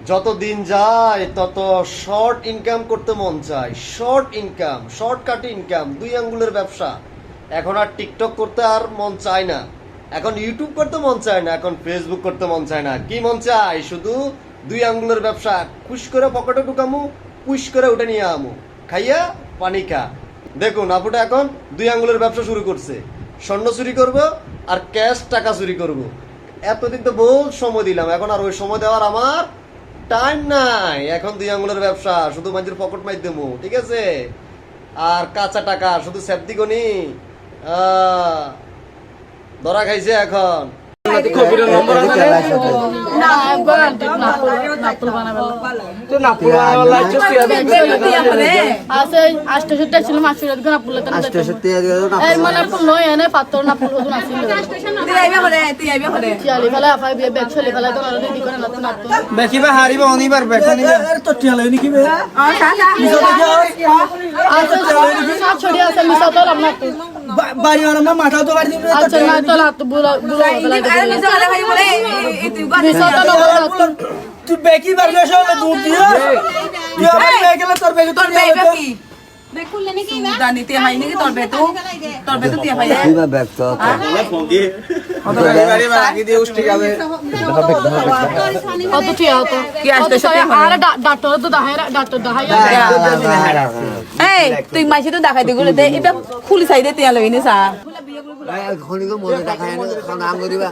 যত দিন যায় তত শর্ট ইনকাম করতে মন চায়, শর্ট ইনকাম, শর্টকাট ইনকাম, 2 আঙ্গুলের ব্যবসা। এখন আর টিকটক করতে আর মন চায় না, এখন ইউটিউব করতে মন চায় না, এখন ফেসবুক করতে মন চায় না। কি মন চায়? শুধু 2 আঙ্গুলের ব্যবসা। খুশ করে পকেটে ঢুকামু, পুশ করে উঠে নিয়ে আমু, খাইয়া পানি খা। দেখুন আপুটা এখন 2 আঙ্গুলের ব্যবসা শুরু করছে। স্বর্ণ চুরি করবো আর ক্যাশ টাকা চুরি করব। এতদিন তো বহুত সময় দিলাম, এখন আর ওই সময় দেওয়ার আমার টাইম নাই। এখন 2 আঙ্গুলের ব্যবসা, শুধু মানুষের পকেট মাইর দেবো, ঠিক আছে? আর কাঁচা টাকা শুধু সেফটি গনি ধরা খাইছে এখন। মাথা তো বাড়ি তুই বেকি বাড়ি দূর দিয়ে তুই আমার বেগে গেলে তোর বেগে তোর বেগে কি বেকুলে নাকি জানিতে হয় নাকি তোর বেতো দিয়ে ভাই দিবা ব্যাগ তো ফোন দিয়ে অত গাড়ি বাকি দিয়ে উষ্টি যাবে কত কি হতো কি আসতে আর ডাক্তার তো ডাক্তার দেখাই এই তুই মাইছে তো দেখাই দি গুলো দে এটা খুলি সাইডে তিয়া লইনি সা খনি কো মনে দেখায় না নাম করিবা